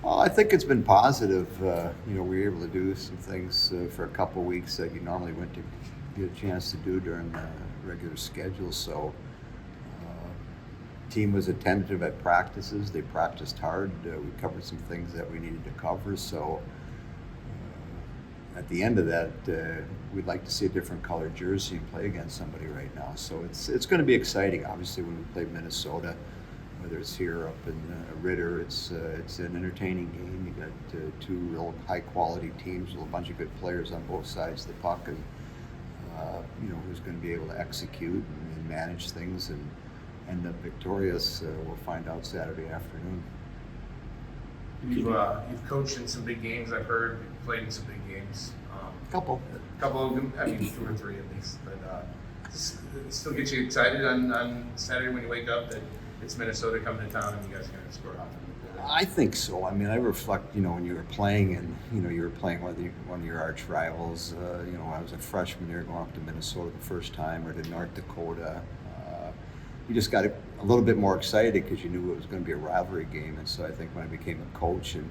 Well, I think it's been positive. We were able to do some things for a couple weeks that you normally wouldn't get a chance to do during the regular schedule. So, team was attentive at practices. They practiced hard. We covered some things that we needed to cover. So, at the end of that, we'd like to see a different colored jersey and play against somebody right now. So it's going to be exciting. Obviously, when we play Minnesota, whether it's here up in Ritter, it's an entertaining game. You got two real high quality teams with a bunch of good players on both sides of the puck, and who's going to be able to execute and manage things and end up victorious. We'll find out Saturday afternoon. You've coached in some big games. I've heard you've played in some big games. Couple of them. I mean, 2 or 3 at least. But it still gets you excited on Saturday when you wake up that it's Minnesota coming to town and you guys are going to score off them. I think so. I mean, I reflect, when you were playing and, you were playing one of your arch rivals. I was a freshman there going up to Minnesota the first time, or to North Dakota. You just got a little bit more excited because you knew it was going to be a rivalry game. And so I think when I became a coach and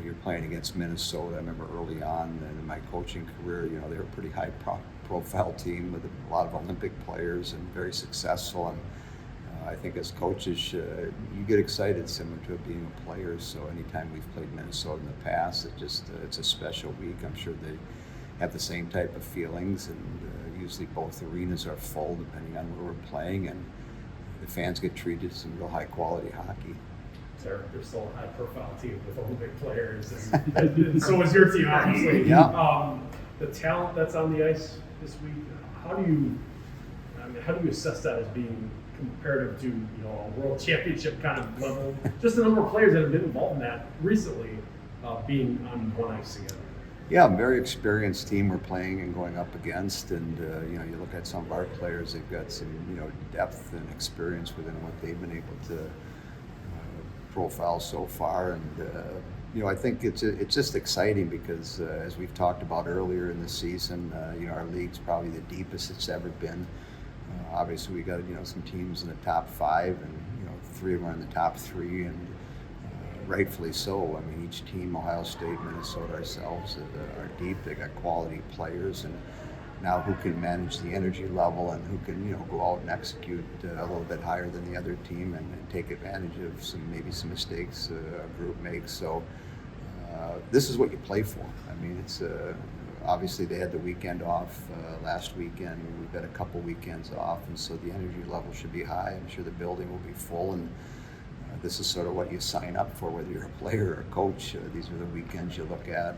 you're playing against Minnesota, I remember early on in my coaching career, they were a pretty high profile team with a lot of Olympic players and very successful. And I think as coaches, you get excited similar to it being a player. So anytime we've played Minnesota in the past, it's a special week. I'm sure they have the same type of feelings, and usually both arenas are full depending on where we're playing, and the fans get treated to some real high quality hockey. They're still a high profile team with Olympic players, and so is your team, obviously. Yeah. The talent that's on the ice this week, how do you assess that as being comparative to a world championship kind of level? Just the number of players that have been involved in that recently, being on one ice together. Yeah, very experienced team we're playing and going up against, and you look at some of our players; they've got some depth and experience within what they've been able to profile so far, and I think it's just exciting because as we've talked about earlier in the season, our league's probably the deepest it's ever been. Obviously, we got some teams in the top 5, and 3 of them are in the top 3, and rightfully so. I mean, each team, Ohio State, Minnesota, ourselves, are deep. They got quality players, and now who can manage the energy level and who can go out and execute a little bit higher than the other team and take advantage of some mistakes a group makes. So this is what you play for. I mean, it's obviously they had the weekend off last weekend. We've got a couple weekends off, and so the energy level should be high. I'm sure the building will be full, and this is sort of what you sign up for, whether you're a player or a coach. These are the weekends you look at.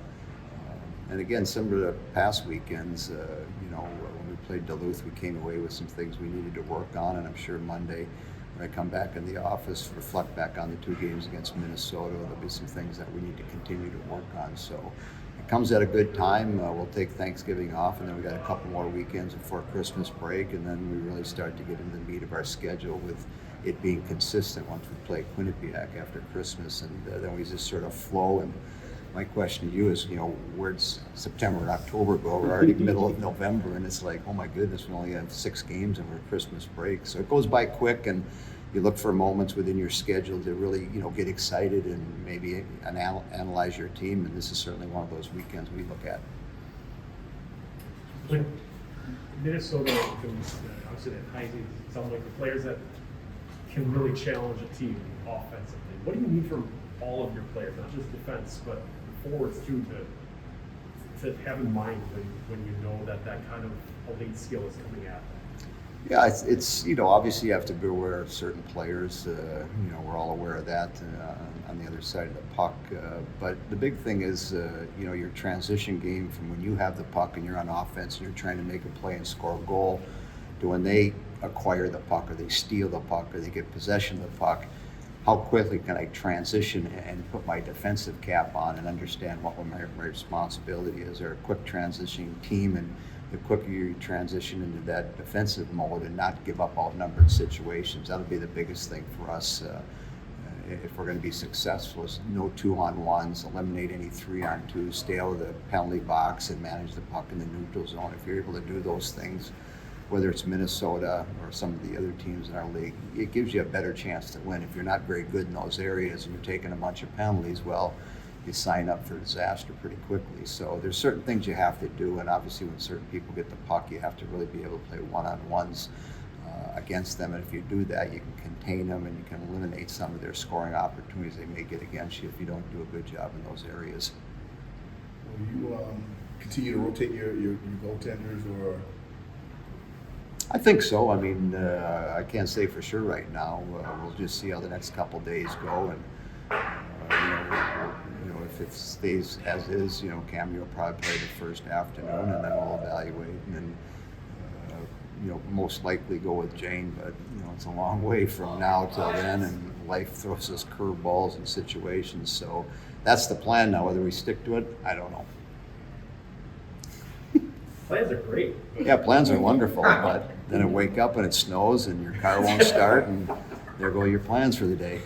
And again, similar to past weekends, when we played Duluth, we came away with some things we needed to work on, and I'm sure Monday, when I come back in the office, reflect back on the 2 games against Minnesota, there'll be some things that we need to continue to work on. So it comes at a good time. We'll take Thanksgiving off, and then we got a couple more weekends before Christmas break, and then we really start to get into the meat of our schedule with it being consistent once we play Quinnipiac after Christmas, and then we just sort of flow. And my question to you is, where's September and October go? We're already middle of November, and it's like, oh my goodness, we only have 6 games and we're Christmas break. So it goes by quick, and you look for moments within your schedule to really, get excited and maybe analyze your team. And this is certainly one of those weekends we look at. When Minnesota, obviously, that high team sound like the players that can really challenge a team offensively. What do you need from all of your players, not just defense, but forwards too, to have in mind when you know that kind of elite skill is coming at them? Yeah, it's obviously you have to be aware of certain players. We're all aware of that on the other side of the puck. But the big thing is, your transition game from when you have the puck and you're on offense and you're trying to make a play and score a goal, to when they acquire the puck or they steal the puck or they get possession of the puck. How quickly can I transition and put my defensive cap on and understand what my responsibility is? Or a quick transitioning team, and the quicker you transition into that defensive mode and not give up outnumbered situations. That'll be the biggest thing for us if we're going to be successful, is no 2-on-1s, eliminate any 3-on-2s, stay out of the penalty box and manage the puck in the neutral zone. If you're able to do those things, whether it's Minnesota or some of the other teams in our league, it gives you a better chance to win. If you're not very good in those areas and you're taking a bunch of penalties, well, you sign up for disaster pretty quickly. So there's certain things you have to do, and obviously when certain people get the puck, you have to really be able to play one-on-ones against them. And if you do that, you can contain them and you can eliminate some of their scoring opportunities they may get against you if you don't do a good job in those areas. Will you continue to rotate your goaltenders, or? I think so. I mean, I can't say for sure right now. We'll just see how the next couple days go, and if it stays as is, Cammy will probably play the first afternoon, and then we'll evaluate, and then most likely go with Jane. But it's a long way from now till then, and life throws us curveballs and situations. So that's the plan now. Whether we stick to it, I don't know. Plans are great. Yeah, plans are wonderful, but then I wake up and it snows and your car won't start, and there go your plans for the day.